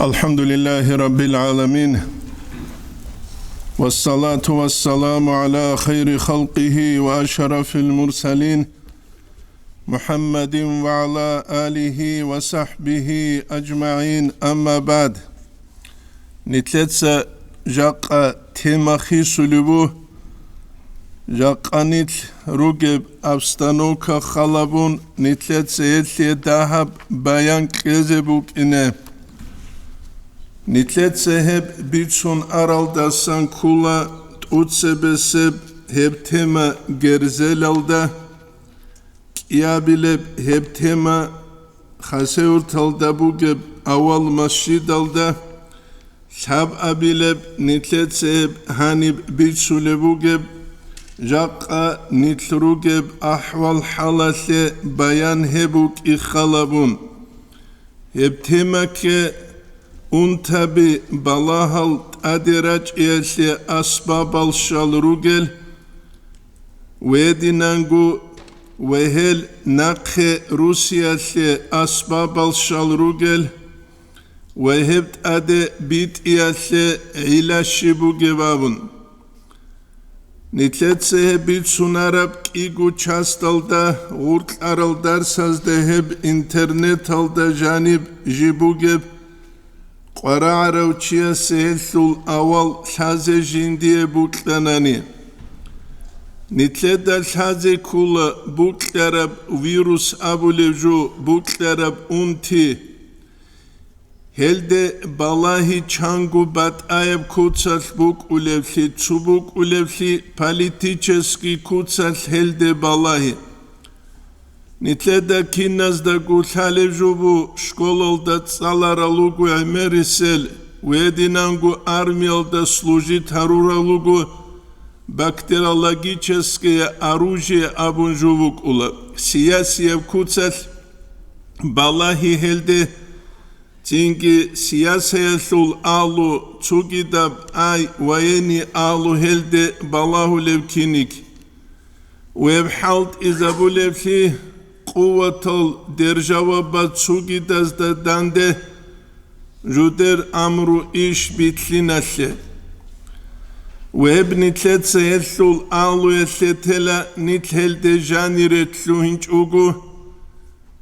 الحمد لله رب العالمين والصلاة والسلام على خير خلقه وأشرف المرسلين محمد وعلى آله وصحبه أجمعين. أما بعد نتلتس جاقا تيمخي سلبو جاقا نتل رقب أبستانوكا خلبون نتلتس يتلي داهب بيان كيزبوك إنه نتلتسه هب بيتسون أرالداسان كولا تؤتسبسب هب تيما جرزلالدا كيابلب هب تيما خاسيورت الدبوغب أول مسجد الدا شاب أبلب نتلتسه هب هانب بيتسولبوغب جاقا نتلروغب أحوال حالة بيان هبوك إخالبون هب تيما كي Унтаби балагьал адирач елсе сабабал шалругел вединангу вехел нақхе Русиясе сабабал шалругел вехебт аде бит елсе илашибугевавун нитлетсе бит сунараб кигу часталда уртларалдар саздехеб интернет алда жаниб жибугеб قرعروچیا سهلسول اول لحظه جندیه بوتلنانی نتلد لحظه کل بوتلرب ویروس ابولجو بوتلرب اونتی هلده بالاهی چانگو بات آیب کوتسال بوک اولفلی چوبوک اولفلی پالیتیچسکی کوتسال هلده بالاهی نتلدا كينازدا قولالي جوبو شكولالدا تصالارالوغو عمريسل ويدينانغو армиялда служит харуралугу бактериологическое оружие абунжувук ула сиясия куцал балахи хелде тинги сиясия сул алу цугидаб ай воени алу хелде балаху левкиник ويبحالت إذا لفلي قوة الدرجة باتسوغي دازدا دانده جودر أمرو إيش بيتلينالي ويب نتلت سيثل آلو يثلتلا نتهل دجاني رتلو هنج أوغو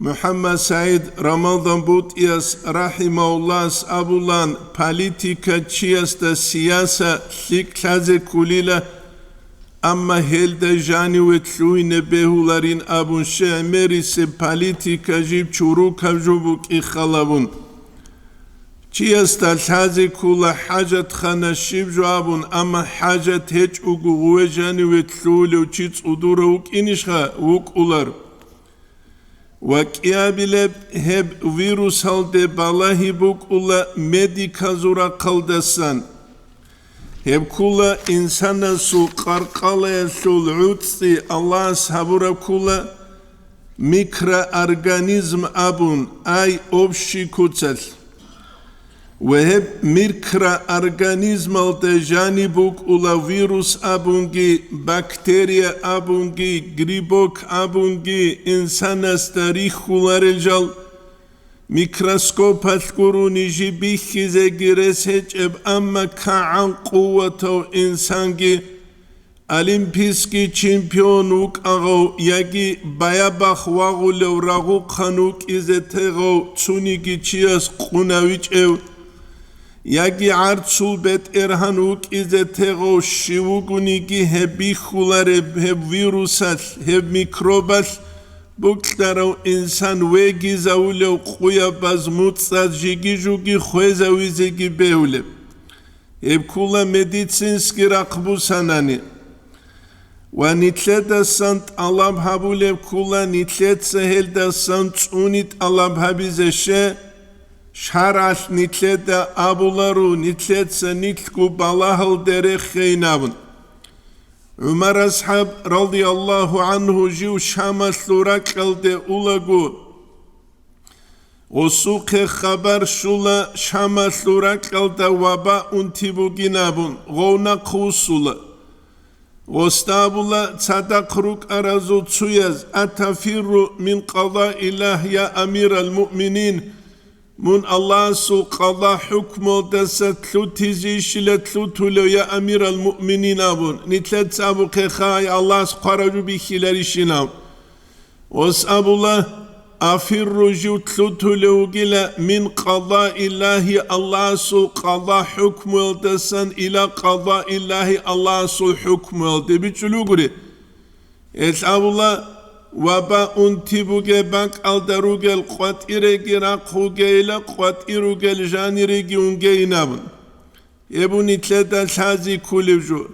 محمد سعيد رمضان بوت إياس رحمه الله أبولان политика чияста سياسة لك لازي كوليلا أما هلدا جاني وتلوين بهولارين أبون شعمري سي политика جيب چوروكا جوبوك إخالبون چيستا الحازي كولا حاجة خانا شيب جوابون أما حاجة هج أغوه جاني وتلولي وچيت أدورا وك إنشخا وك أولار وكيابلب هب فيروس هالده بالاهي بوك أولا ميديكا زورا قلدسان هب كولا إنسانا سو قرقالة سو العطسي الله سابورا كولا ميكرو أورغانيزم أبون أي أوبشي كوتسل وهب ميكرو أورغانيزم التجاني بوك أولا فيروس أبونجي بكتيريا أبونجي غريبوك أبونجي إنسانا ستاريخ كولا رجال ميكروسكوب الكوروني جيبي خيزي رسج أما كعن قوة إنسانجي أولمبيسكي تشامبيونوك أغو يجي بايباخ واغو لو راغو خانوك إذا تغو تسونيكي تشياس قناويج أو يجي عرضسول بيت إرهانوك إذا تغو شيوغونيكي هبي خولارب هب فيروسات هب ميكروبات بوكتارو إنسان ويجي زاولو خويا بازموت سات جيجي جوجي خويزا ويزيجي بيولب يبكولا ميديسينسكي راقبو ساناني ونتلتا سانت الله بحابولب كولا نتلت سهل دا سانت اونيت الله بحابيزشه شهرال نتلتا أبولارو نتلت سنتلكو بالاهل دريخ خينابن عمر أصحاب رضي الله عنه جيو شامس لوراك الدي أولاغو وسوق خبر شولا شامس لوراك الدي وبا انتبو جنابون غونا قوسولا واستابولا تصدقروك أرازو تسويز أتفر من قضاء الله يا أمير المؤمنين من الله سو قضاء حكمه دسا تلوتيزي شلا تلوتولو يا أمير المؤمنين أبون نتلت سابو خاي الله سقرجو بخلال شنام واسأب الله أفر جو تلوتولو جلا من قضاء الله الله سو قضاء حكمه دسا إلى قضاء الله الله سو حكمه دبيتشلو قري اسأب الله وبا أنتبوغي بانك ألدروغي القواتيريغي راقوغي لقواتيروغي الجانيريغي ونغي نابن يبو نتلتا الحازي كوليوجو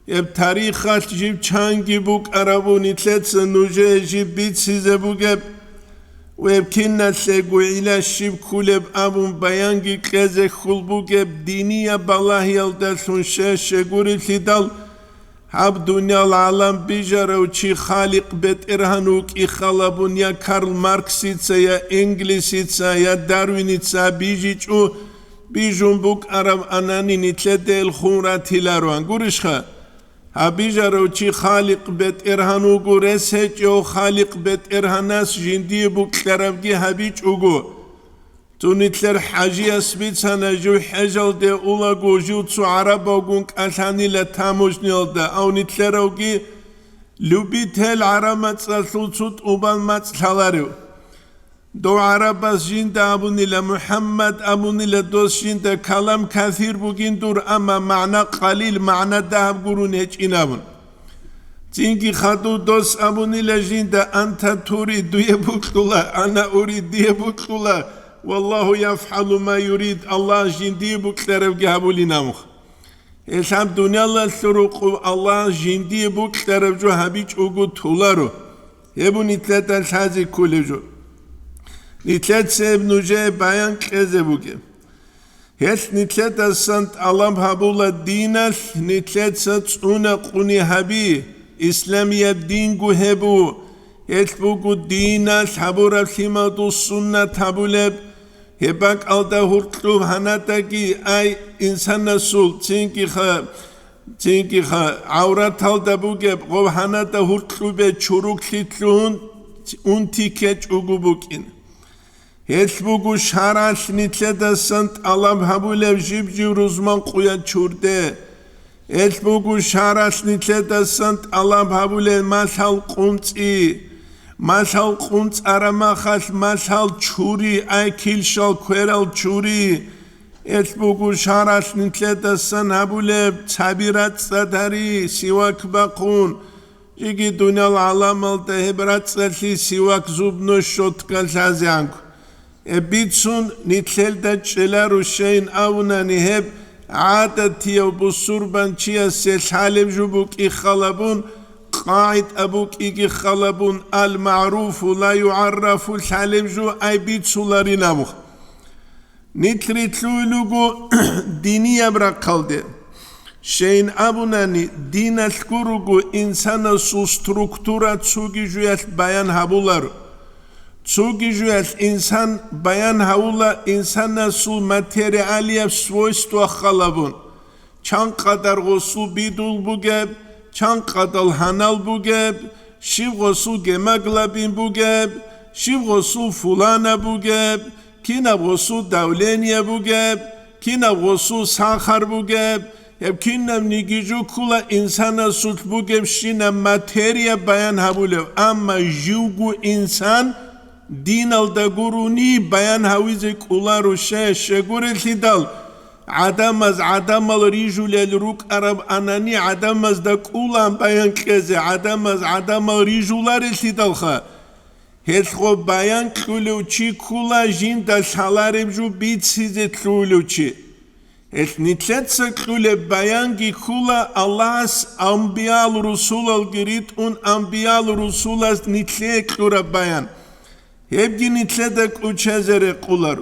يب تاريخات جيب چانگي بوك أرابو نتلت سنوجي جيب بيت سيزبوغي ويب كنا سيقو إلا شيب كوليب أبون بيانجي كازي خلبوغي دينية بالاهيال دلسون شغوري تدال هب دنیا العالم بیجاره و چی خالق بت ارهانوک ای خالبون یا کارل مارکسیتسا یا انگلیسیتسا یا داروینیتسا بیجیچ او بیجون بوک عرب انانی نیتلده الخونراتی لاروان گورش خواه هب بیجاره و چی خالق بت ارهانوک و رسهج او خالق بت ارهاناس جندی بوک لرفگی هبیچ اوگو تو نتلر حاجی اسبیت سنه جو حجل ده اولا گو جو تو عرب اوگونک اتانی لتاموش نیل ده او نتلر اوگی لوبیت هل عرب سلطوت اوبان مطلالارو دو عرب از جند ابونی لمحمد ابونی لدوست جند کلام کثیر بگین دور اما معنی قلیل معنی ده گرون هیچ این ابون تینگی خدو دوست ابونی لجند انت توری دوی بکتولا انا اوری دیه بکتولا والله يفعل ما يريد الله جندي بكترف جابولي نامخ الحمد دنيا الله الثروق الله جندي بكترف جو هبيج اوغو تولارو يبو نتلت الحازي كولجو نتلت سيب نوجه بيان كذا بوكي هل نتلت السنت الله هبولا دينال نتلت ستسونا قوني هبي اسلامي الدين جو هبو يتبوكو دينال حبورا الخيمة دو السنة تابولب هباك ألدا هرطلوب هناتاكي أي إنسان نسول تينكي خا عورات هلدا بوكب غو هناتا هرطلوب چوروك لتلون انتي كيش اوغو بوكين هتبوكو شاراش نتلتا سنت ألاب هبولب جيب جيب روزمان قويا چورده هتبوكو شاراش نتلتا سنت ألاب هبولب ماشال قمتي ماشال قونت ارما خاش ماشال چوری ای کیلشال کویرال چوری اتبوگو شاراش نتلتا سن هبوله تعبیرات سداری سیواک باقون جیگی دنیا العالم التا هبرات سدلی سیواک زوبنو شوتکال شازیانکو بیتسون نتلتا چلارو شین اونا نهب عادتی و بسوربان چیا سیش حالب جوبوک ای خالبون قاعد أبوك إيجي خلبون المعروف لا يعرف الحلم جو أي بيت سولاري نامخ نتري تلولوغو دينية براقالده شين أبوناني دين الكوروغو إنسان سو ستركتورا تسوغي جويات بيان هابولار تسوغي جويات إنسان بيان هابولا إنسان سو ماتيرياليا سويستو خلبون چان قدر غسو بيدول بوغب چند قدل هنال بوگب شیب غسو گمگلبین بوگب شیب غسو فلانه بوگب کینب غسو دولینیه بوگب کینب غسو ساخر بوگب هب کینم نیگیجو کلا انسان سوت بوگب شینم ماتریه بیان هبولب اما جوگو انسان دین الدگرونی بیان هویزی کلا رو شگوری تیدال عدم از عدم الرجل الروك عرب أناني عدم از دكولان بيان كذا عدم از عدم الرجل التدلخة هتخو بيان كلو چي كولا جين دشالارب جو بيت سيزت كلو چي هت نتلتس كلو بيان جي كولا الله أنبياء الرسول الجريد un أنبياء الرسول از نتلت كلو بيان هبجي نتلتك uçazere kular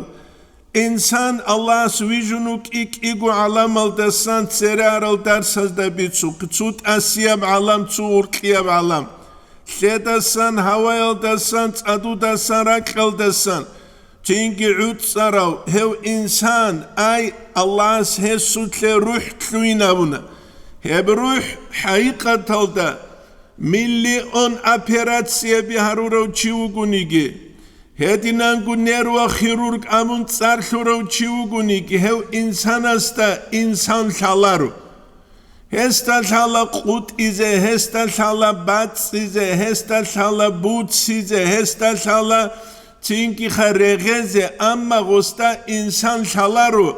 İnsan Allah svijunuk ik igu alam aldasan serar aldarsaz da bitsu kıtsut asiyab alam tsuurkiyab alam şedasan hava aldasan adu dasan rak aldasan çünkü ut sarav hev insan ay Allah hesutle ruh tluyna buna heb ruh hakikat alda milli on operatsiya biharurav çivugunigi هدينانگو نرو خيرورك امون تصارلورو چيوگوني كي هو انسان استا انسان شالارو هستا شالا قوت إزه هستا شالا باتس إزه هستا شالا بوتس إزه هستا شالا تينكي خرغزه اما غستا انسان شالارو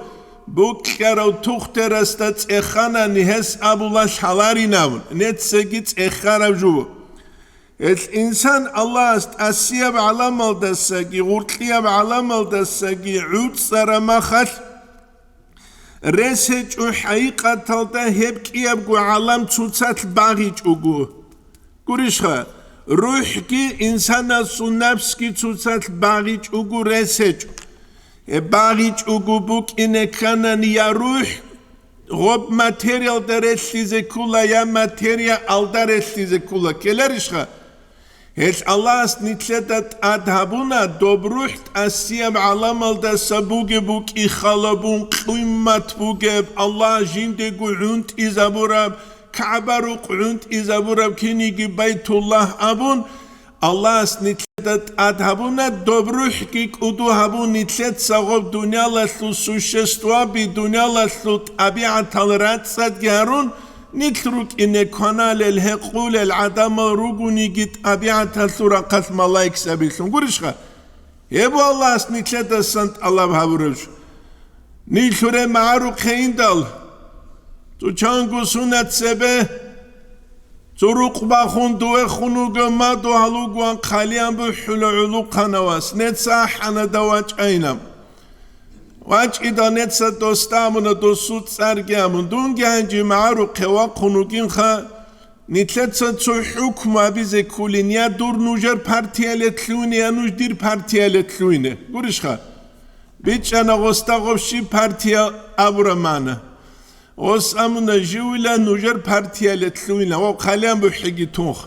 بوكارو تختر استات اخانا نهس ابولا شالاري ناون نتسجت اخارا جو الانسان الله است اسياب على مالدسگي غورتياب على مالدسگي عود سرمخل رسج حقيقة تلتا هبكياب جو عالم تسات باغيج اوغو گوريشخا روحكي انسان سو نفسكي تسات باغيج اوغو رسج باغيج اوغو بوك انكانن يا روح غوب ماتيريال درسليزه كولا يا ماتيريال الدرسليزه كولا كلاريشخا هش الله نتلتت أدهبونا دوبروحت أسيام علامل دا سبوغي بوك إخالبون قيمت بوغيب الله جيندي قعونت إزابوراب كعبارو قعونت إزابوراب كينيجي بيت الله أبون الله نتلتت أدهبونا دوبروحكي كودو هبون نتلت سغوب دنيا لسلو سوشستوا بي دنيا لسلو طبيعة تلرات سادجارون نترك إن كنال الهقول العدم روجوني جت أبيعت الثورة قسم ملاك سبيلهم قرشها يبو الله نتلت السنت الله بهورج نيشور معروك خيندال تو چانگو سنت سبه تروق باخون دو خونوگ ما دو هلوگوان خاليان بحل علو قنواس نتساح أنا دواج أينم واج إدانت سدوستامون دوسوت سرگامون دون گنجی معرو قوا قنوگین خا نتلت سدسو حکم آبیز کولینیا دور نوجر پارتیالت لونه نوج دیر پارتیالت لونه گورش خا بیچ انا غستا غفشی پارتیا ابرمانه غس امون جویلا نوجر پارتیالت لونه و خالیان بحگی تونخ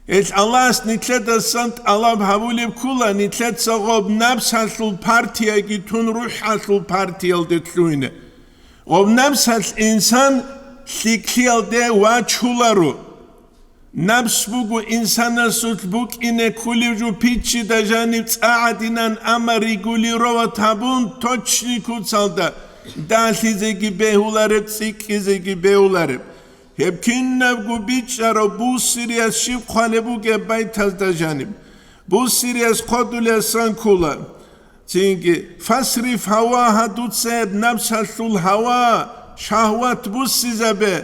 الله نتلت السنت الله بحبولي بكولا نتلت سغوب نفس هسلو بارتيا جيتون روح هسلو بارتيا لدتلوينه غوب نفس هس إنسان سيكليال ده واجهولارو نفس بوغو إنسان سوت بوك إنه كولي جو بيتشي دا جانب تساعدينان أما ريقولي رو تابون توچني كوتسالدا داسي زيگي بيهولارب سيكي زيگي بيهولارب هبكينا بقو بيتشارو بو سيرياس شيب خالبو جبايت هزدا جانب بو سيرياس قدو لسان كولا تينكي فاسريف هواها دوت سيب نفس هسول هوا شهوات بو سيزابه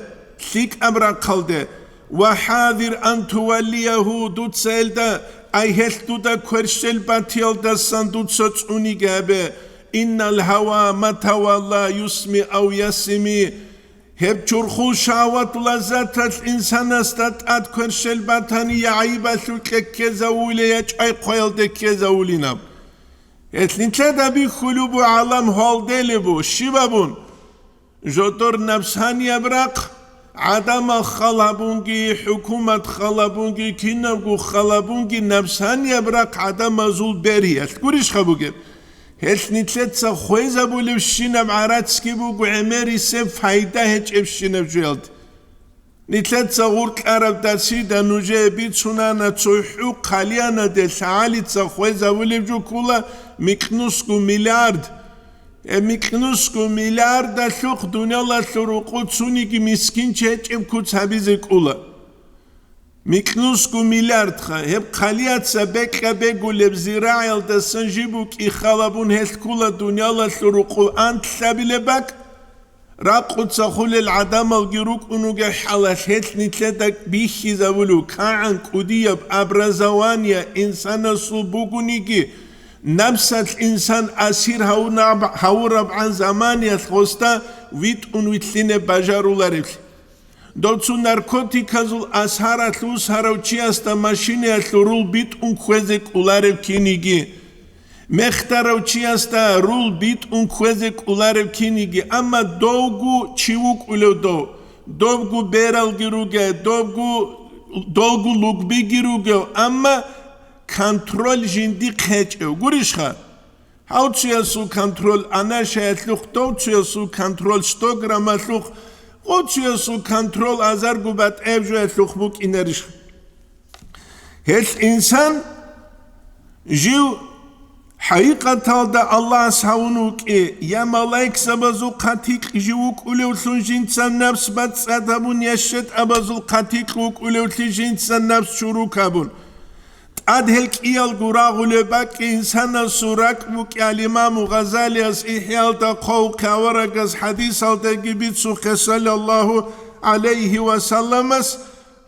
ليك أمرا قلده وحاذر أن توليه دوت سيلدا أي هل دودا كورشل باتيال دستان دوت سوچوني جابه إن الهوا متوالله يسمي أو يسمي هب چرخو شهوات لذت الانسان استات اد كرشل باتاني يعيب سوك كزاولي يچاي قويل ده كزاولينام اتلينچا دا بي خلوب عالم هول دلبو شبابون جوتور نفسان يبرق عدم خلابونجي حكومة خلابونجي كينبو خلابونجي نفسان يبرق عدم زول بريت كوريش خبوگه هل نتلت سخويزة بولي بشينا بعراتسكي بوغو عماري سيب فايدة هج ابشينا بجيلد نتلت سغورك عرب داسي دا نوجه بيت سنانا تسوحو قاليانا دل سعالي تسخويزة بولي بجو كولا ميكنوسكو مليارد ميكنوسكو مليارد دا شوق دنيا الله سروقو تسونيكي مسكين چهج ابكو تسابيزي كولا ميكنوسكو مليارد خا هب خاليات سبك بيقول لبزراعي دسنجيبوك إخالبون هل كل دنيا الله سروقو أنت سابيلبك راقو تسخول العدم الجروك أنوغا حالش هل نتلتك بيخي زاولو كاعن كوديب أبرزوانيا إنسان صلبوغونيكي نفس الإنسان أسير هورب عن زمانيا خستا ويت ويتلين بجارو لارفل دوتسو ناركوتيكازول أسهارة لوس هاروچياستا ماشينيا رول بيت خوزك أولارب كينيجي مختاروچياستا رول بيت خوزك أولارب كينيجي أما دوغو چيوك أولو دوغو بيرال جيروغي دوغو لوغبي جيروغي أما كنترول جندي خيچو گوريشخا هاوچياسو كنترول أنا شايتلوخ دوچياسو كنترول 100 جرام لوخ اوتشيسو كنترول ازار قبات ابجو اتلوخبوك انرش هل انسان جيو حقيقة دا الله ساونوك يا ملايك سبزو قاتيك جيوك ولوثلون جنسان نفس باتسادبون يشت أبزو قاتيك لوك ولوثلون جنسان نفس شروكابون أدهلك إيال قراغ لباك إنسان سوراك بوك الإمام غزالي أس إحيال دا قو كاورك أس حديث دا جبيت سوخ صلى الله عليه وسلم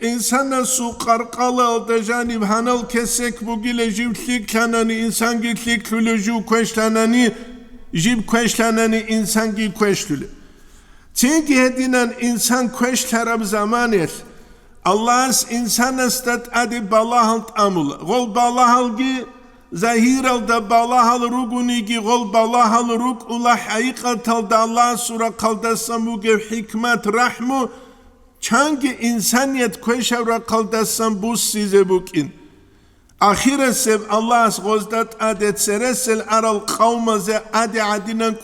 İnsanlar su qarqalı da janib hanal kesek bugile jiblik kanani insan gitlik külüjü questanani jib questanani insan gi questul. Çünkü hedinen insan questarab zamanet. Allah's insanastat adi balahalt amul. Gol balahalgi zahiral da balahal ruguni gi gol balahal rug ula haqiqatal da Allah sura qaldasamu ge hikmet rahmu Çangi insaniyet kweşavra kaldasan buz size bukin. Ahire sev Allah's gozdat adet seresel aral kavmaze adi adinan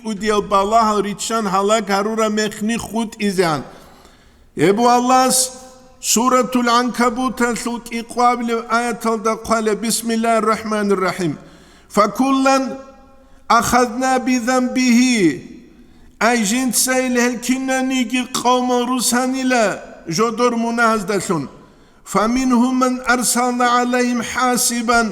kudi al balah ritşan halak harura mekni khut izan. Ebu Allah's suratul ankabuta sulk iqabli ayatal da qale bismillahirrahmanirrahim. Fakullan akhadna bi zambihi Ay jintsayl helkinani ki qawma rusanila jodor munazdashun. Faminhum man arsalna alayhim hasiban.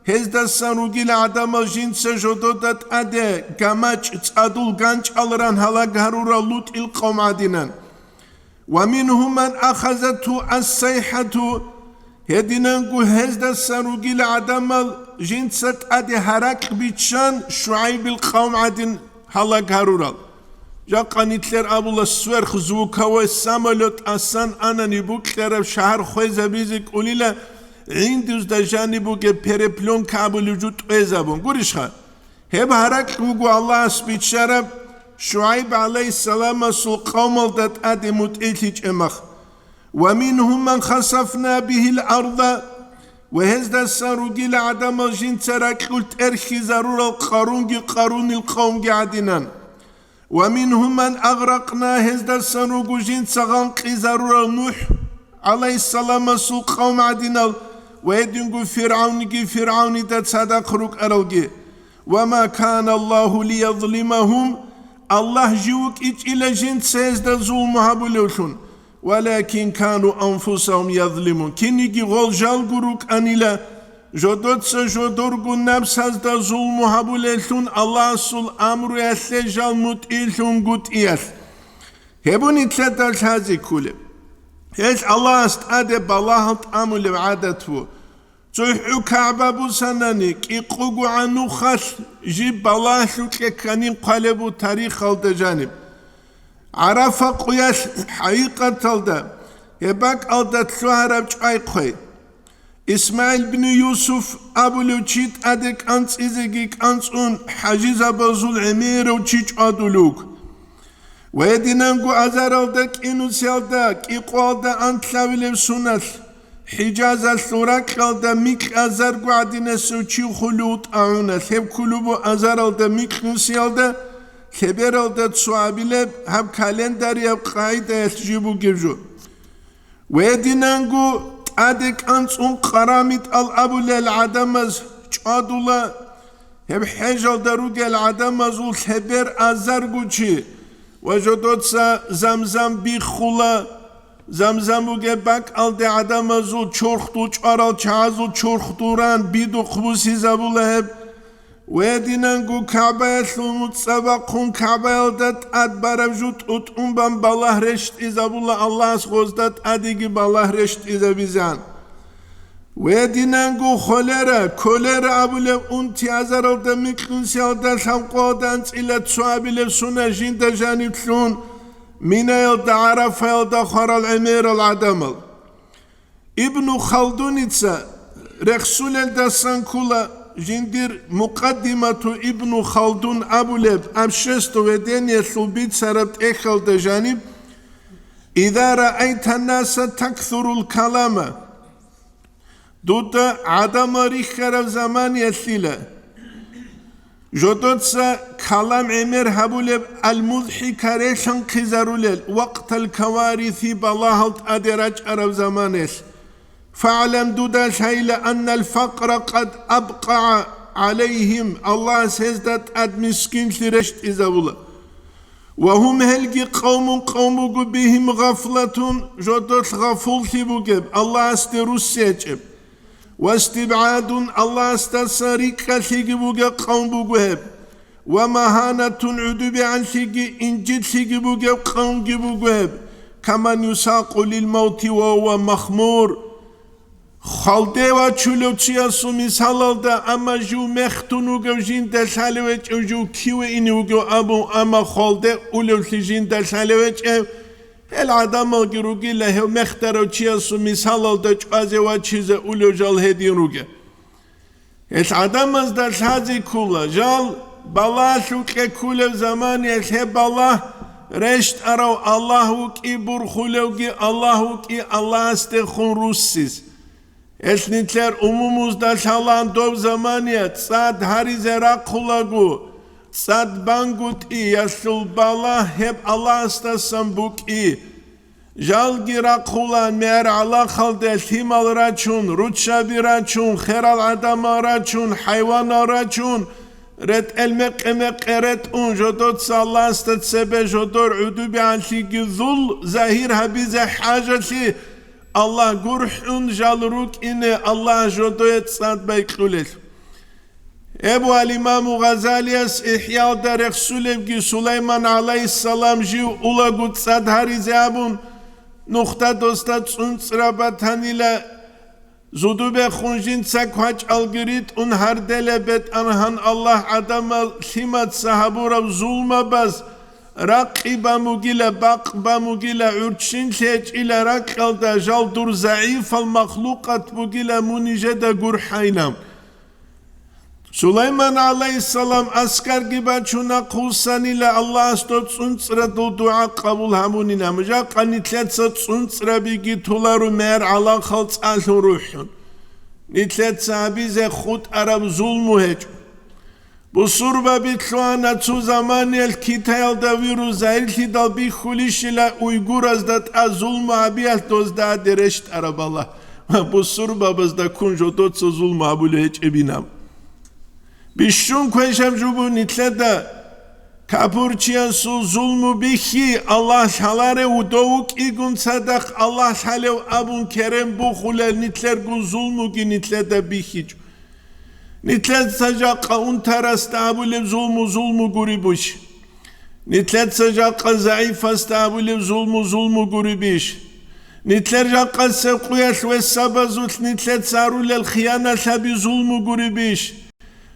Hezdasan rugil adama jintsa jododat ade gamach tsadul ganch alran halag harura lut il qawm adinan. Waminhum man akhazatu as-sayhatu. Hedinangu hezdasan rugil adama jintsat ade harak bichan Şuayb il qawm adin halag harura. Jakanitler abula sverx zvukava samolot asan anani buklerab shahar khweza bizik ulila indus da janibu ge pereplon kabul vücut ezabun gurishkha heb harak ugu Allah spicharab Şuayb aleyhisselam sul qawmaldat adimut ilhic emakh wa minhum man khasafna bihil arda ve hezda sarugil adama jinsarak ult erhi zarura qarungi qarunil qawm gadinan ومنهم من أغرقنا هزدا سنوغو جين سغان قزارورا نوح عليه السلام سوق قوم عدنا ويدنغو فرعوني دا تصدق روك أرلغي وما كان الله ليظلمهم الله جيوك إج إلى جين سيزدا ظلمها بلوشون ولكن كانوا أنفسهم يظلمون كنيجي غول جالغروك أنيلا Jodotsa jodorgu nabsazda zulmu habulelun Allah sul amru yasse jalmut ilun gut iyas. Hebun itladal hazi kule. Hez Allah ast ade balahalt amule v'adatvu. Zuhu Ka'ba bu sanani kiqugu anu khas jib balahu kanin qalebu tarikh alda janib. Arafa quyas haqiqat alda. Hebak alda tsuharab çay qoy. İsmail bin Yusuf abuluçit adek ans izegik ans un haciz abazul emir uçiç aduluk. Ve dinangu azar aldak inusyaldak iqalda antlavilev sunat. Hicaz al-thurak alda mik azar guadine suçi xulut aunat. Hep kulubu azar alda mik nusyalda keber alda tsuabilev hab kalendar yab qaida yatjibu gevju. Ve dinangu Adek ansun qaramit al abulel adamaz çadula hep hejal darugel adamaz ul heber azar guçi ve jodotsa zamzam bi khula zamzamu gebak al de adamaz ul çorxtu çaral çazul çorxturan bidu khbusi zabula hep ve dinangu Ka'ba'yasumut sabaqun Ka'ba'yaldat ad baravjut ut umban balah reşt izabullah Allah's gozdat adigi balah reşt izabizan ve dinangu kolera abule unti azaralda miklunsiyalda samqodan ila tsuabile suna jinda janitlun minayalda arafayalda kharal emir al adamal İbn Khaldunitsa Reksulelda sankula Jindir muqaddimatu İbn Khaldun abuleb amşesto ve deniyetlu bit sarabt ekhalda janib İza ra'ayta nasa takthurul kalama Duda adama rikharav zaman yetlila Jodotsa kalam emir habuleb al-mudhi kareshan qizarulel Waqtal kawarithi balahalt aderac arav zaman yetl فاعلم دودا شيء أن الفقر قد أبقع عليهم الله سيزدت أدمسكين لرشت إزاولا وهم هلقي قوم بهم غفلة جدت غفول بوجب الله استرسيجب واستبعاد الله استسريك بوجب قوم بوجب ومهانة عدب عن إنجد بوجب قوم بوجب كمن يساق للموت وهو مخمور خالده و چولوچیا سومیس حلالده اما جو مختونو گو جین دلسالوچ او جو کیو اینو گو اما خالده اولوشی جین دلسالوچ هل آدم گروگی له مخترو چیا سومیس حلالده چوازه و چیز اولو جال هدین روگه هل آدم از دلسازی کولا جال بالا شوکه کولا زمانی هل بالا رشت ارو اللهو کی برخولوگی اللهو کی الله استخون روسیز Esnitler umumuzda çalan dov zamaniyet, sad harize rakulagu, sad bangut i, yasul bala hep Allah astasam buk i. Jalgi rakulan meğer Allah halde himal raçun, rutşabi raçun, heral adama raçun, hayvana raçun, ret elmek emek eret un, jodot sallah astat sebe jodor udubi ansi gizul, zahir habize hacati, Allah gurhun jalruk ine Allah jodoyet sad beykhulet. Ebu al-İmam Gazaliyas İhya'da Resulevgi Süleyman aleyhisselam jiv ulagut sad harizabun nokta dostat suntsrabatanila zudube khunjin sakhaç algirit un hardelebet anhan Allah adama himat sahabura zulma baz Raqiba mugila baqba mugila urçin seç ile rakalda jaldur zayıf al mahlukat mugila munijeda gurhaynam. Süleyman aleyhisselam askar gibi çuna kulsan ile Allah stotsun sıradu dua kabul hamunina. Mıca kanitlet satsun sırabi gitularu mer ala khalts alun ruhun. Nitlet sabize khut arab zulmu heç. Bu surba bitluana tu zamani el kitayal da viru zahirli dal bi khulish ile Uygur azdat azulmu abiyat dozda dereşt araballah. Bu surba bazda kunjo dotso zulmu abule heç ebinam. Bişun kweşem jubu nitleda kapurçiyan su zulmu bihi Allah halare udovuk igun sadak Allah halev abun kerem bu khulel nitler gu zulmu ki nitleda bihi. Nitlet sajaqa untarasta abule zulmu guribuş. Nitlet sajaqa zayıfasta abule zulmu guribiş. Nitler jaqa sevkuyaş ve sabazut nitlet sarulel khiyana sabi zulmu guribiş.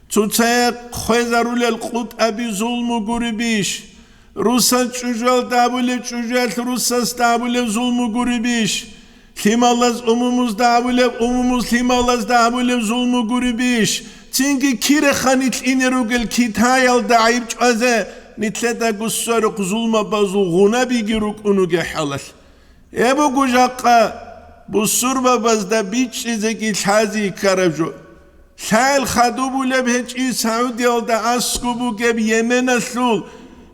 Tutsaya khwezarulel qut abi zulmu guribiş. Rusa çujal dabule çujal Rusas dabule zulmu guribiş. Himalaz umumuzda abule umumuz himalazda abule zulmu guribiş. Çünkü kire khanit inerugel kitayal da ayıp çaze nitleta gussaruk zulma bazu guna bi giruk unuge halal. Ebu gujakka bu surba bazda biçizeki tazi karabjo. Sal khadubu lebheçi Saudiyalda askubu geb Yemen asul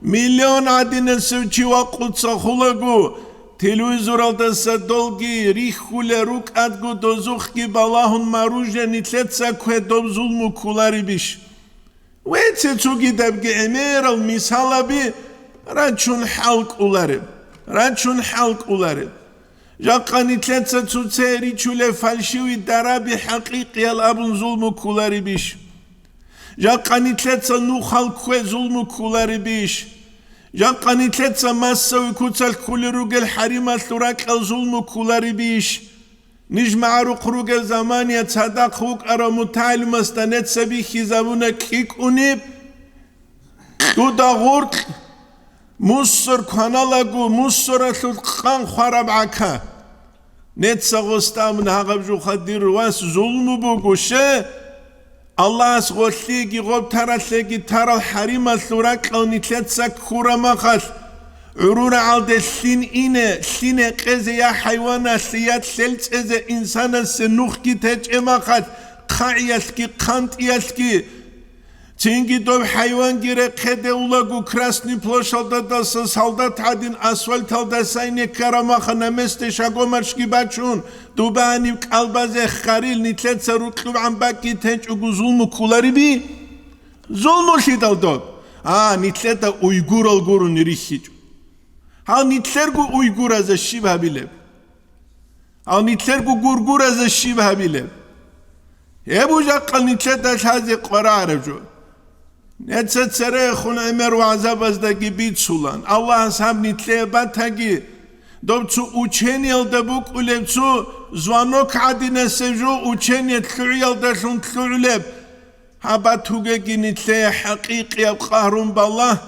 milyon adine sevçi ve kutsa hulagu televizor alda dolgi rihule ruk adgu dozuk ki balahun maruje nitletsa kwe dob zulmu kulari biş. Vetse çugi debge emeral misalabi raçun halk uları. Jaqqa nitletsa çutseri çule falşivi darabi haqiqiyal abun zulmu kulari biş. Jaqqa nitletsa nuhal kwe zulmu kulari biş. Jaqqa nitletsa massavi kutsal kulirugel harima thurakal zulmu kulari biş. Nijma'aru qrugel zamaniyat sadak huk ara mutalimastan etsabi hizavuna kik unib. Dudagurt Mussur kanalagu mussuratul qan kharab aka. Netsa gostamın haqabju khadir was zulmu bu guşe. Allah sgoligi gob taraslegi taral harima surak nitletsa kuramakhal. Urura alde sine qeze ya hayvana siyat seltseze insana senuh ki tecemakhal. Qayaski qant yaski Цинги доб хайван гире кеде улагу красный площадь даса солдат один асфальт алдасайне карамаха на месте шагомаршки бачун дубани калбазе харил нитлеца руклуб амбаки тенч угузулму кулариби зулму шидал доб нитлета уйгур алгуру нирихич нитлергу уйгур за шиб хабилеб нитлергу гургур за шиб хабилеб ебу жаккал нитлета шази қвараржу نتسد سرخون امر و عذاب از دگی بیت سولان الله هم نیتلیبت هگی دوب تو اوچنیل دبوک اولب تو زوانوک عدینه سجو اوچنیل تلویل دشون تلویلب هبا توگی نیتلی حقیقی قهرون بالله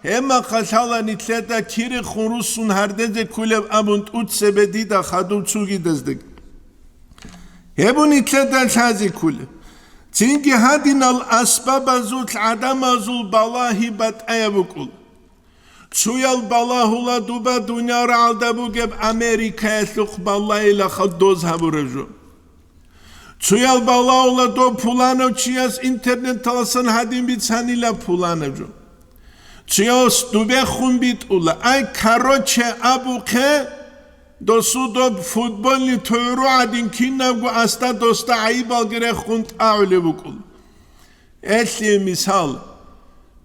هما خشالا نیتلی دا کیری خروسون هردز کولب ابوند اوت سبدی دا خدو توگی دزدگ هبو نیتلی دا شازی کولب Çünkü hadinal asbabazul adamazul balahi bat ayabukul. Çuyal balahula duba dünyara aldabu geb Amerika'ya suk ballayla xaddoz haburaju. Çuyal balahula do pulano çiyas internet talasan hadin bit sanila pulanaju. Çuyal dube khun bit ula ay karoche abuke دوسو دو فوتبالی تورو عدین کی نگو استا دوستا عیبال گره خوند اعلی بکل اتلی مثال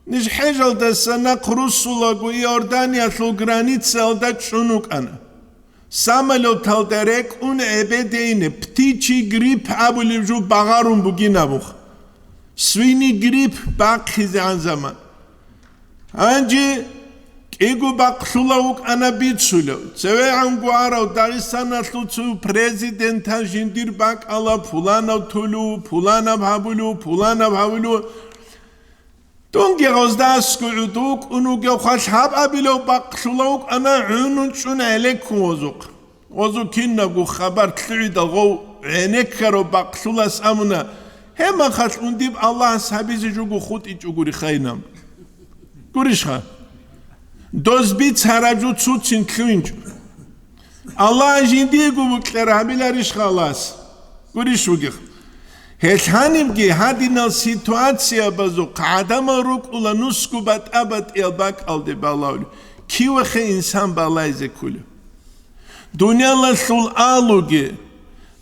نش حجال دستنا قروسولا گو یاردانیا سو گرانیت سالدا چونوک انا ساملو تال درک اون ابدینه پتیچی گریپ ابولی جو باغارون بگی نبوخ سوینی گریپ باقیزه آن زمان انجی ایگو باقشولاوک انا بیتشولو سوی عنگو آراو داغستان اصلو تو پریزیدنتا جندیر باق الا پولانا تولو پولانا بحابولو دونگی غزده اسکعودوک اونوگی خوش حب ابیلو باقشولاوک انا عونون چون علیکو وزوک این نگو خبر تلعید غو عینک کرو باقشولاس امونا هما خش اوندیب الله صحبیزی جوگو خود ایچوگوری خینم گوریش خواه دوزبیت هرجو چوچین کلینج الله جندی گوبکلر همیلریش خلاص گوریش وگه هشانیم گی هادینال سیتواتسیا بازو قدم روک اولا نسکو بات ابد الباک alde بالاولی کیو خه انسان بالایزه کلی دنیا لسول آلوگی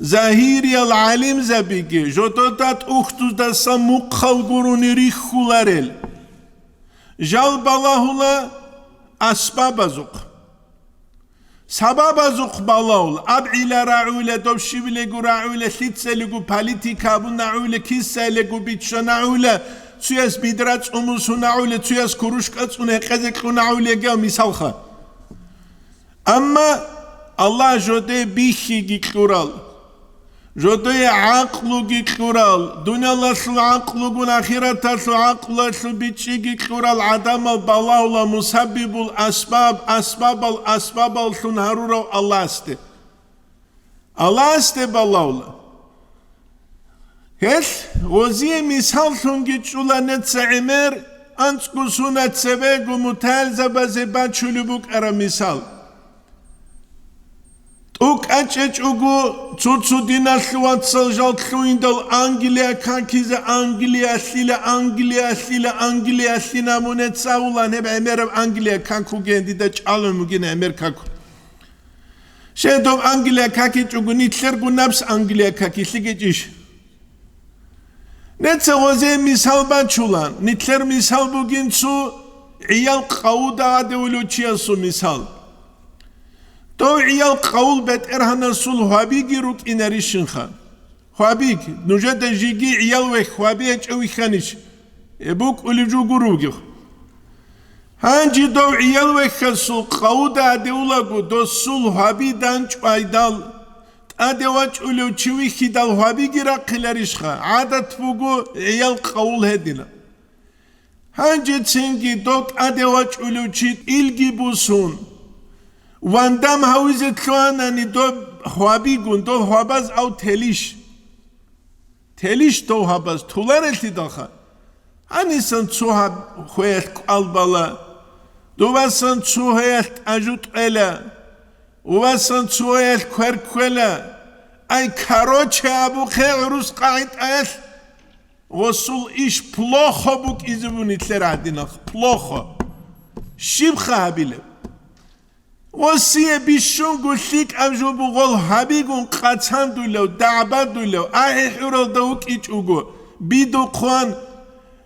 ظاهری العالم زبیگی جدودات اختو دسا مقخل گرونی ریخ خولارل جال بالاهولا asbabazuk sababazuk balaul ab'ila ra'ule dobşivile gu ra'ule sitsele gu politika bu na'ule kissele gu bitşa na'ule suyas bidraç umusu na'ule suyas kuruşkaç une qezek na'ule gel misalxa amma Allah jode bihi giklural jode aqlu giklural dunyalasıl aqlu gun ahiratasıl aqlasıl bitşi giklural adamal balawla musabbibul asbabal sun harurav Allah este balawla heş goziye misal sun gitşula netsa emer ansku sunat sevegu mutalza baze çulubuk ara misal Uk açeç ugu çurçu dinaslıvat saljal tluindal Angliya kankize Angliya sila munet saulan hep emerem Angliya kanku gendi de çalım bugün emer kanku. Şeydom Angliya kakiç ugu nitler gu naps Angliya kakisi geçiş. Netse oze misal baçulan nitler misal bugün su iyal qavda adevuluçiya su misal. تو عيال قول بيت إرهنا سول خوابيجي روك إناريشن خان خوابيج نجد جيجي عيال ويخ خوابيج أوي خانش يبوك أوليجو قروجي هانجي دو عيال ويخ سول قودا دولagو دو سول خوابي دانش بايدال أدواج أوليو تشوي خدال خوابيجي راقلاريش خان عادت فوقو عيال قول هدينا هانجي تسنجي دوك أدواج أوليو تشيد إلجي بوسون واندام هاویزت خوانه نی دو خوابی گون دو خواباز او تلیش دو خواباز تولار التی داخل هنیسان چو خویت قلبالا دو باسان چو هیت اجوت الا و باسان چو هیت کرکولا ای کاروچه ابو خیل روز قاعد ایل غسل إيش плохо بك إزبوني تلرادينخ плохо شبخة هبيله وسيه بيشون قلتك أمجو بغل هبيقون قاتان دولو دعبا دولو آهي حرال دوك إيش أغو بيدو قوان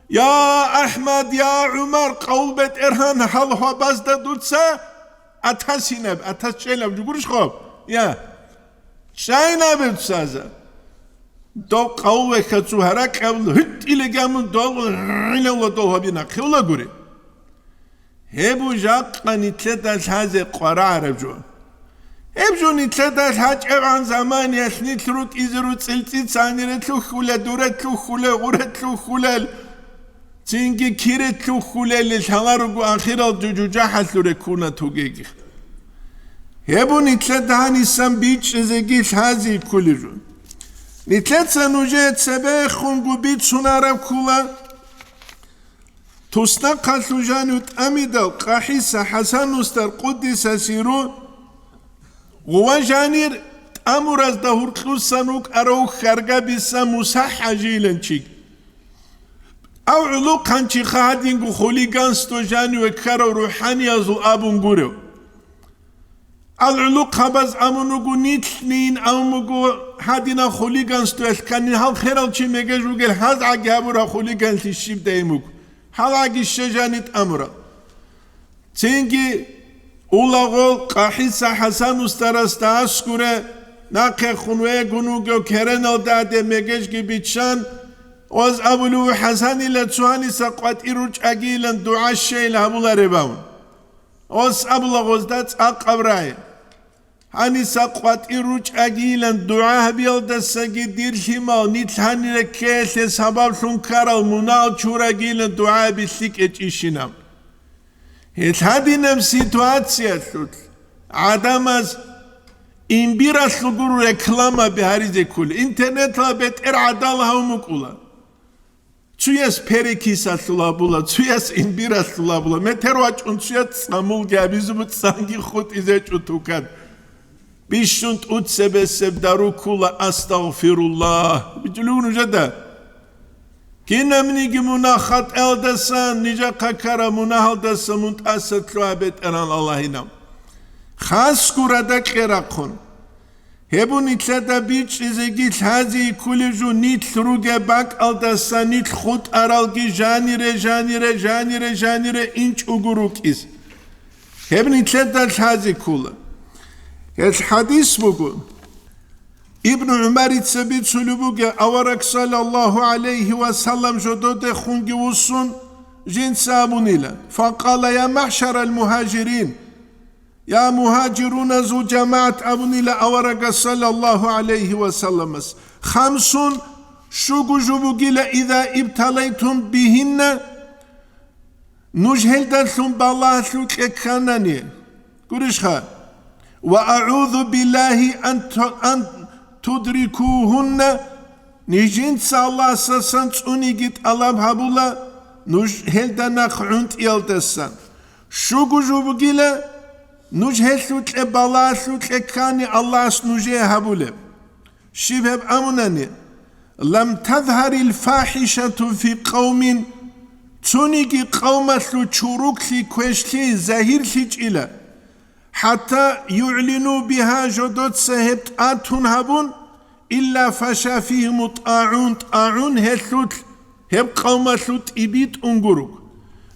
يا أحمد يا عمر قول بيت إرهان هل هو باز دا دوتسا أتاسينب أتاسينب جوگورش خوب يا شاينب تسازا دو قول خطو هراك قبل هت إلي قامن دول إلي الله دول هبينا خيولا قوري هبو جاق نتلتاش هذا قراء رجو هبجو نتلتاش هاج عن زمان يسني تروك إزروت سلتي ساني رتلو خولا دورتلو خولا غورتلو خولا تنجي كيرتلو خولا للحلارو آخر الجوجا حسلو ركونا توجيجي هبو نتلتا هنسان بيتش زيجيش هذه كل جو نتلتا نوجات سباخ خونجو بيت سنارب كولا تستقل جانوت أميدل قاحيسة حسن نستر قدس سيرو وواجانير أمراز دهور خلصانوك أروخ خرقا بيسا مساحة جيلنشيك أو علوق هنشي خادينغو خوليغانستو جانو اكارو روحاني ازو أبونغورو العلوق خباز أمونوغو نيتلين أموغو هادينا خوليغانستو اسكانين هل خيرال چي ميجاجو گل هاز عقابورا خوليغانسي شيب دايموغ هلاقي الشجانيت أمره تينجي أولاغول قاحيسة حسن استرستا أشكره ناقه خنوه گنوگو کرنال داده مگشگی بیچان واز أبولو حسنی لتسوهانی ساقوات ایروچ اگیلن دعا شیل هبولا رباون واز أبولا غزدات أقبرای هانی ساقوات ایروچ اگیلن دعا هبیل دستگی دیر شمال نیت هانی رکیل سبب شون کارال منال چور اگیلن دعا بیسیک اچیشینم هیت هادینم سیتواتسیا شد عدم از این بیراش لگرو رکلاما به هریزه کل اینترنت ها بهتر عدال هاومو کلا چویس پریکیسا سلا بولا چویس این بیراش سلا بولا مترواچ اون چویت سامول گابیزو بود سانگی خود ایزه چو توکن بیشتند اوت سبسب دارو کلا استغفرالله بجلون جدا که نمنیگی مناخت الدسان نجا قکر مناخ الدسان منتأسد لعبت اران الله نام خاص کورده خیرقون هبو نیتلتا بیچ ازگیت هزی کلی جو نیت روگه باک الدسان نیت خود ارالگی جانیره اینچ اگروک ایز هبو نیتلتا هزی کلا الحديث بقول ابن عمر تثبت سلوبك أورك صلى الله عليه وسلم جدود خنج وصن جنس أبونيلا فقال يا محشر المهاجرين يا مهاجرون ذو جماعة أبونيلا أورك صلى الله عليه وسلم 5 شوق جبوكيلا إذا ابتليتم بهن نجهلتم بالله شوك كانني قرشها وأعوذ بالله أن تدركوهن نجنس الله سسنت أنيجت الله بحبولا نجهل نخعنت يلتسن شوكو جوبجيلا نجهل سوت بالله سوت كاني الله سنجه هبولا شباب أمناني لم تظهر الفاحشة في قوم تونيجي قوم سو چوروك سي كوشتي زهير سيجيلا حتى يعلنوا بها جدود سهبت آتون هبون إلا فشا فيهم طاعون هسوت هب قوم سوت إبيت انقروك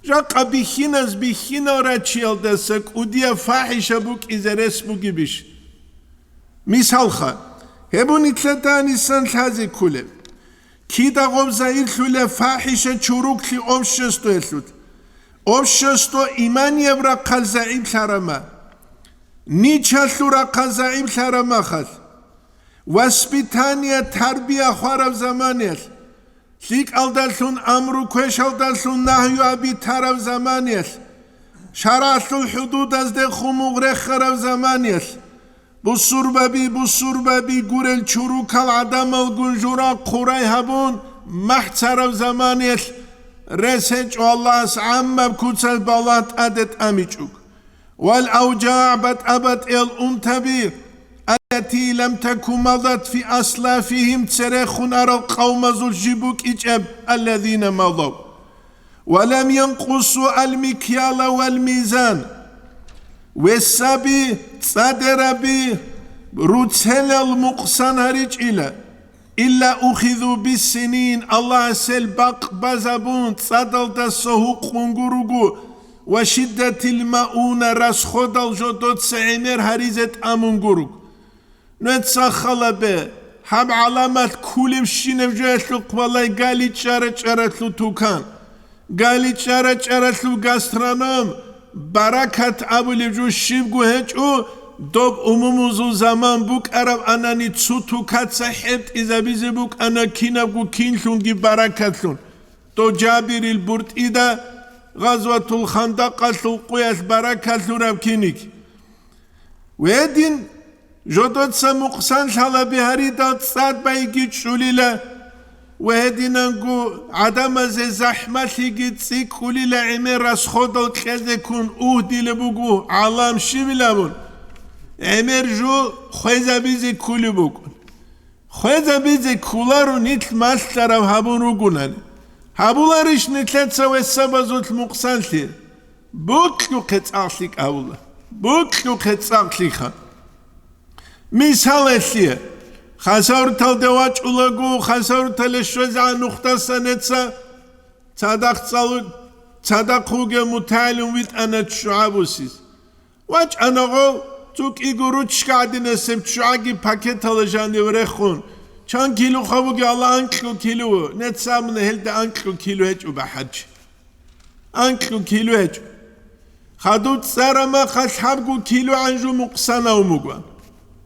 جاقا بخينا راتشيال دسك وديا فاحشة بوك إذا رسبوك بيش مثال هبون اتلتاني سنت هذه كله كيدا غوب زاير خلا فاحشة چوروك لي أمشستو هسوت أمشستو إيمان يبرا قل زعيب شرما نيچه سورا قزائم شرما خل واسبيتانيا تربية خارب زمانيش سيك الدلسون أمرو كوش الدلسون نهيو أبي ترب زمانيش شراسو الحدود از ده خموغره خرب زمانيش بسور بابي گورل چروك العدم الگنجورا قراي هبون محترب زمانيش رسج والله اسعام بكوتسل بالات أدت أميچوك والأوجاع بت أبت الأنتبي التي لم تكن مضت في أسلافهم تريخون أرى القوم زلجبوك إجاب الذين مضوا ولم ينقصوا المكيال والميزان والسبي صدربي روتسل المقصان هرج إلا أخذوا بالسنين الله سلبق بزبون صدل دسهوق خنقرقو وشدة المؤونة رسخود الجدود سعمير هريزة أمونقرق نتسخل به هم علامات كولم شينف جاتلو والله قالي شارتلو توكان قالي شارتلو غاسترونوم بركة أبو لجو شيبقو هجو دوب أموموزو زمان بوك أرب أناني تسوتو كات سحبت إذا بيزي بوك أنا كينبقو كينلونجي بركتلون تو جابر البرد إذا غزوة الخندق القياس بركتلون أبكينيك ويدين جدود سمقسان شالا بهاريدات ساد بايجيت شوليلا وهدين انقو عدم زي زحمة لقيت سيك خوليلا عمير راس خودل كذكون دي لبقو علام شبلابون عمير جو خويزا بيزي كولي بقون خويزا بيزي كولارو نيت مالتر او هابون رقونان هابولاريش نتلت سوى السبازوت المقسان لي بوكلو قطعتلك اولا بوكلو قطعتلك مثال لي خسارت الدواج أولغو خسارت الشوزع نقطة سنتسا صدقوغ متعلم ويت أنا تشعبوسيس واج أنا غو توك إيغورو تشكادين سب تشعاقي باكيت الجاني ورخون چان كيلو خبوغي الله أنكلو كيلو نتسا من هلد أنكلو كيلو هجو بحج أنكلو كيلو هجو خدوت سارما خسحبغو كيلو عنجو مقصانا ومغوا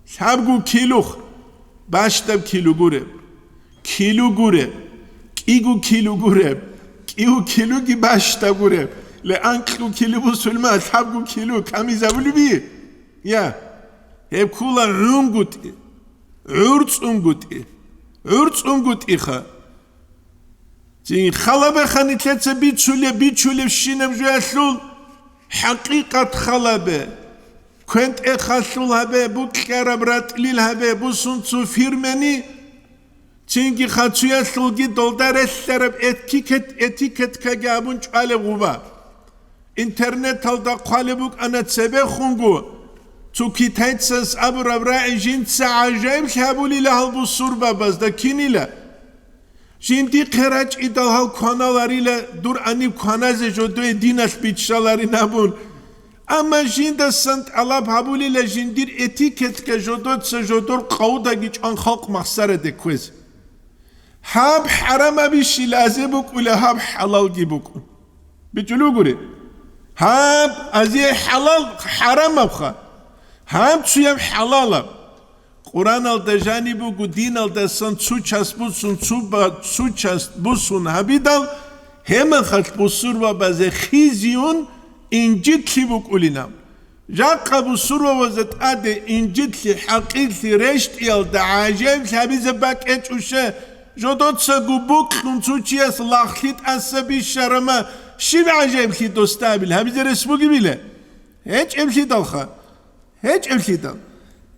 سحبغو كيلو باشتب كيلو غورب كيغو كيلو غورب كيلو كي باشتب غورب لأنكلو كيلو بسلمات حبغو كيلو كامي زبولو بيه يا هب كولا رونغوت عرص انغوت إخا تين خلبة خاني تلاتة بيتشولي بشينم جواسلول حقيقة خلبة كنت اخاسلول هبه بو كرابرات ليل هبه بو سنتو فيرمني تينكي خاتويا سلوغي دولدار السرب اتيكت كاقابون چوالي غوبا انترنت هلدا قالبوك انا تسبه خونغو تو كيتايتسس ابو ربراعي جينتسا عجايب شابولي لهالبو سوربا بازدا كيني لا جينتي قراج ايدال هال كونالاري لا دور انيب كونازي جودوي ديناش بيتشالاري نابون اما جيندا سنت علاب هابولي لا جيندير اتيكت كجودوت سجودور قودا جيج ان خلق مخسره دكويز هاب حرام بيشي لازبك ولا هاب حلال جيبك بتقولوا غوري هاب ازي حلال حرام ابخا هاب تسيم حلال قرآن الدجاني بو دين الدسان سوچاس بوسون سوچاس بوسون هبيدال هم خلق بوسور وبازي خيزيون إنجيت لي بقولنا جاك أبو سروة وزت أدي إنجيت لي حقيقي رشتIiналъe دعاجم شابي زباك إتشوشة جدود سجوبك نمسوتشياس لاخليت أسبي شرما شيب عجيب لي دوستابل هابي زرسبوكي بيله هيج أمشي دالخا هيج أمشي دال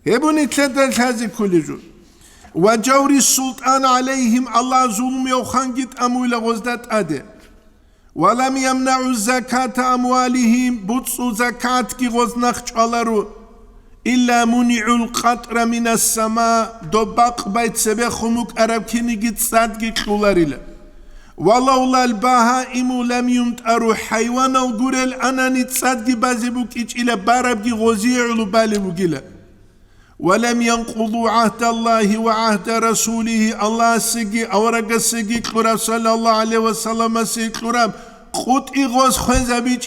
هبوني تلاتة هذه كل جو وجوري السلطان عليهم الله ظلم يوخان جيت أمويل غزدت أدي ولم يمنعوا زكاة أموالهم بطسوا زكاة كي غزنخ چالارو إلا منعوا القطر من السماء دباق بيت سبه خموك عرب كيني جيت صادقي كلاريلا ولولا البهائم لم يمطروا حيوانا وغورل أناني تصادقي بازبوك إيش إلا باربكي غزيعلو بالبوكيلا ولم ينقضوا عهد الله وعهد رسوله الله سيجي أورق سيجي كرام صلى الله عليه وسلم سيجي كرام قط إغوز خنزا بيج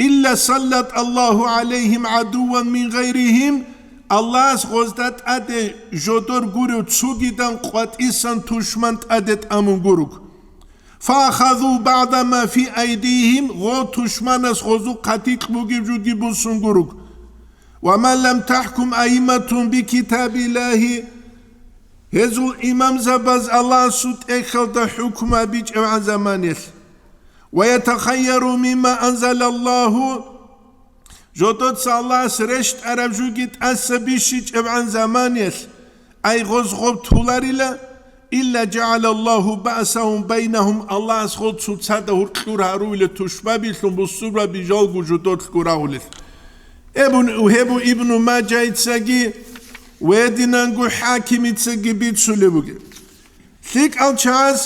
إلا صلت الله عليهم عدوا من غيرهم الله غزدت أدي جدور غورو تسوغيدان قوات إسان تشمنت أدت أمون غوروك فأخذوا بعد ما في أيديهم غو تشمنس غزو قتيق بوغي جوغي بوسون غوروك ومن لم تحكم أئمة بكتاب الله هزو الإمام زباز الله سوت إخلد حكم بيج عن زمانه ويتخير مما أنزل الله جوتوت الله سرشت عرب جوجيت أسبيشيج عن زمانيل أي غزغب تولاريلا إلا جعل الله بأسهم بينهم الله أسخط سوتساده الكور هارويل تشبابي ثم بالصبر بجوج جوتوت الكوراولل ابن ماجه يتساقي ويدينانقو حاكم يتساقي بيت سوليبوغي ثيك الچاز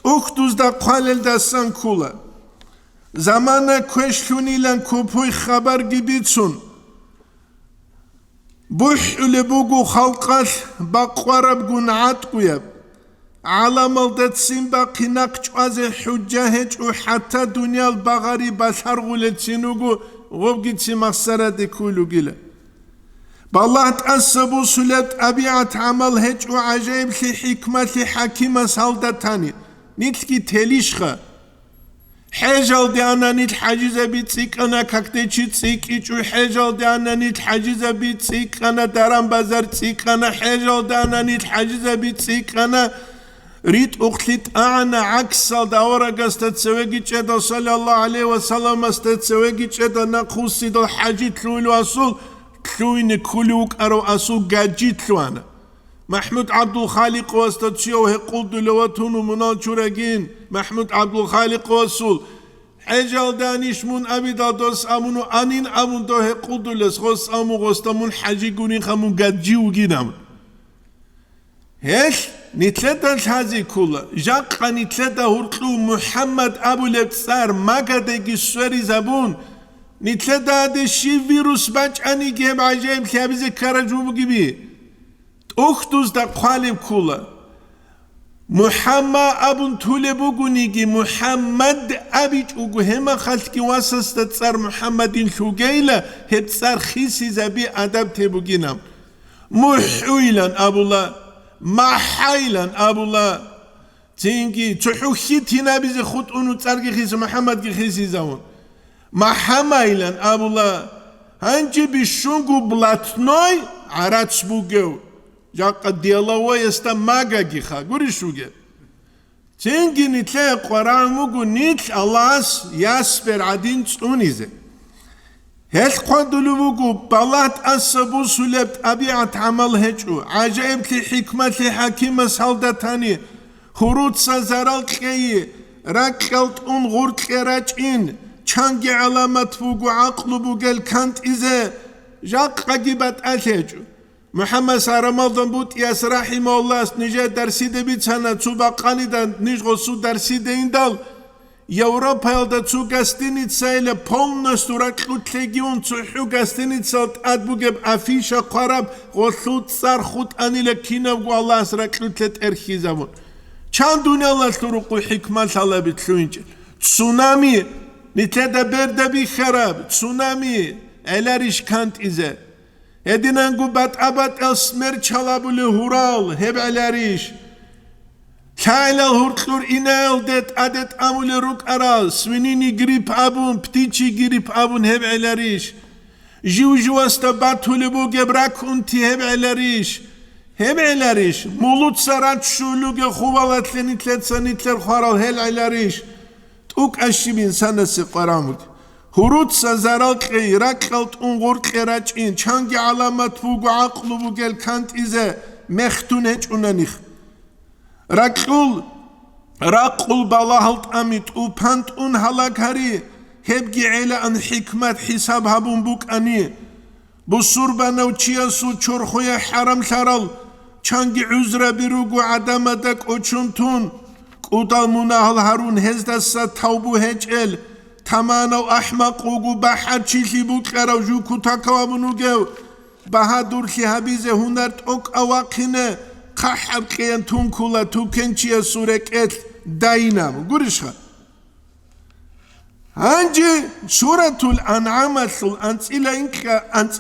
اختوز دا قالل دا سانكولا زمانا كوشلوني لان كوبوي خبر جبيتسون بوح لبوغو خلقال باقوارب قنعات قياب على ملدت سيمبا قناق جوازي حجاهج وحتى دنيا البغاري بشار غولت سينوغو غوبجيت سيمخسرة دي كولو جيلا بالله تأسبو سلت أبيعت عمل هج وعجائب لي حكمة لي حكيمة سالدتاني نتلكي تليشخة حاجل دي أنا نيت حاجزة بيتسيك أنا كاكتيشي تسيك إيشو حاجل دي أنا نيت حاجزة بيتسيك أنا داران بازار تسيك أنا حاجل دي أنا نيت حاجزة بيتسيك أنا ريت أختلت أنا عكس دورة قستتسويجي جدا صلى الله عليه وسلم استتسويجي جدا نقوسي دو حاجي تلويلو أصول تلوين كلوك أرو أصول قاجي تلوانا محمود عبد الخالق واستتشيو هقول دلواتون ومنال شورجين محمود عبد الخالق وصول حجال دانيش من أبي دادوس أمونو أنين أمون دو هقول دلس غص أمو غستمون حاجي قونين خمون قاجي وجينام هيش نتلتا الحازي كله جاقا نتلتا هرقلو محمد أبو لبسار ماكادي سوري زبون نتلتا هذا شي فيروس باج أني جيب عجائب خيابيزي كاراجوبو جيبي أختوز دا قالب كله محمد أبو تولبو جونيجي محمد أبيج أوجو هما خالتكي واسس تتصار محمدين شوجيلا هتصار خيسي زبي أدب تبوجينام محويلا أبو الله محايلا أبو الله تينكي تحوخيتنا بزي خط أنو تاركي خيس محمد كي خيسي زون محمايلا أبو الله هنجي بشونغو بلاتنوي عرات سبوغيو جاقا ديالوا يستا ماغا جيخا قولي شوغي تينكي نتلاقي قرآن موغو نيت الله ياسبر عدين تونيزي هل قدلو بوغو بلات أسبو سلبت أبيعت عمل هجو عجائب لي حكمة لي حكيمة سالدتاني خروط سزارال كي راكلت غورت راجين چانگي علامات بوغو عقلو بوغل كانت إذا جاق قاقبت ألهجو محمد سارمالدن بود ياس رحمه الله نجا درسي دي بيتسانا تسوباقاني دا نجغو سو درسي دي اندال Европајалда цу гостиница или полностью раклут легион цу ху гостиница адбугеб афиша қараб ғослут сар худ анила кинав гу Аллах раклут лет эрхизамун. Чан дуняла туруку хикман сала битлуинче. Цунами нитеда берда би хараб. Цунами элариш кант изе. Единангу бат абат эл смер чалабулы хурал хеб элариш. Кайла хуртлур инал дет адет амуле рук арал свинини грип абун птичи грип абун хеб элариш жужу аста батуле бу гебрак унти хеб элариш мулут сарат шулуге хувалат ленитлет санитлер харал хел элариш тук ашибин санаси qaramud хурут сазарал qi raqalt ungur qiraç in çangi alamat bu aqlu bu gel kant ize mehtun heç unanikh راقل بالهلت أميت وبانت أن هلاكاري هبجي على أن حكمة حساب هبون بوك أني بصربنا وتشياسو تشرخويا حرام ثرال چانجي عذر بروغو عدمدك وچنتون قدال مناهل هارون هزدسا توبو هجل تمانو أحمق وغو بحر چيشي بوك اراوجو كتاكوا منوغو بهادور خي هبيزه هنرت اوك اواقينه قحب قيان تونكولا توكنشيا سورك ات داينام قرشها هنجي سورة الأنعام أنت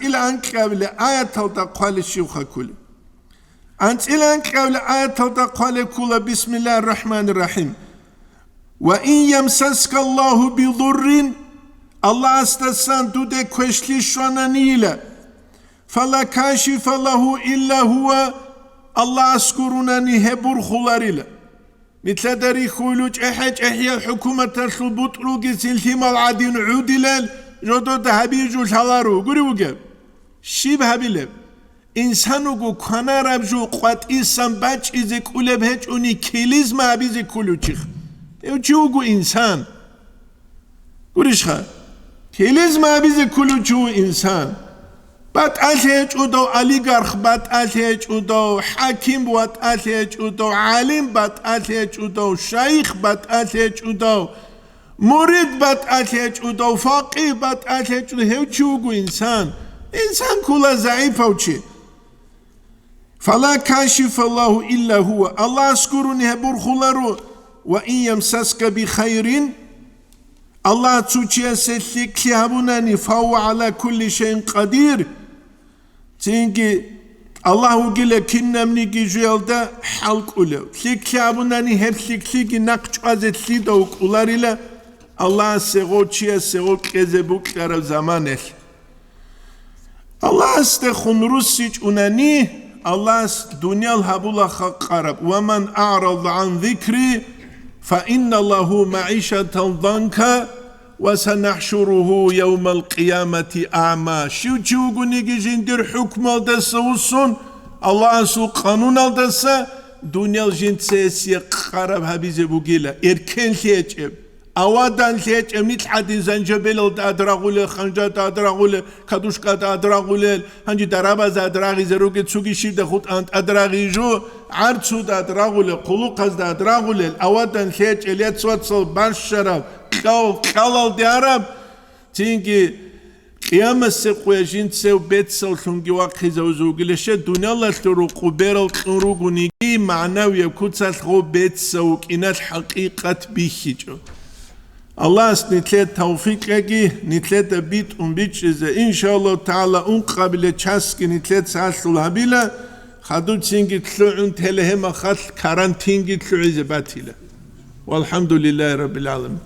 إلى أنك قبل آية تلتقال الشيوخة كله أنت إلى أنك قبل آية تلتقال كله بسم الله الرحمن الرحيم وإن يمسسك الله بضر الله استسان تودي كوشلي شوانا نيلة فلا كاشف له إلا هو الله أذكرنني هبور خلاريلا مثل داري خلوج أحج أحيا الحكومة الثبوت روجي سلتم العدين عودلال جودو تهبيجو شالارو قريوك شيب هبيلب إنسانو كو كنا ربجو قوات إسان باج إزي كولب هج أوني كيليز ما بيزي كولو چيخ يو چوغو إنسان قريشخا كيليز ما بيزي كولو چو إنسان بات ألهج أودو أليغارخ بات ألهج أودو حاكم بات ألهج أودو عالم بات ألهج أودو شيخ بات ألهج أودو مريد بات ألهج أودو فقيه بات ألهج أودو هيو چوغو إنسان كولا ضعيف أو چي فلا كاشف الله إلا هو الله أذكرني هبور خلارو وإن يمسسك بخير الله تسوچي سلك هبوناني فهو على كل شيء قدير تينكي الله قيل كنا منيكي جيالدا حلق أولو لك هبوناني هب لك نقش أزت لدوك أولاريلا الله سيغوچي سيغوك كذبوك كارو زمانه الله استخون روسيج أناني الله دنيا الهبولا خقرب ومن أعرض عن ذكري فإن الله معيشة ضنكا وسنحشره يوم القيامة أعمى شو قنيجي جندر حكم الدسوسون الله سو قانون الدسا دنيا الجند سيسي قرب هبيزي بوغيلا إركن ليجب أودان ليج أمنيت حدين زنجبيل أدراغول خنجات أدراغول كادوشكات أدراغول هنجي دراباز أدراغي زروكي تسوكي شيد خود أنت أدراغي جو عرض أدراغول قلوق أدراغول أودان ليج إليت سواتسل باشرب خلال ديارب تينكي قيام السقوية جنت سيو بيت سلطنجي واقعي زوزوغلشة دنيا الله ترو قبير القنروغونيكي معنوية كتسال خو بيت سوك إنا الحقيقة بيخيجو الله نتلت توفيقك نتلت بيت بيتش إن شاء الله تعالى قبل تشاسك نتلت سالسل هبيلا خدو تسينجي تلعون تلهم خط كارانتينجي تلعي زباتيلا والحمد لله رب العالمين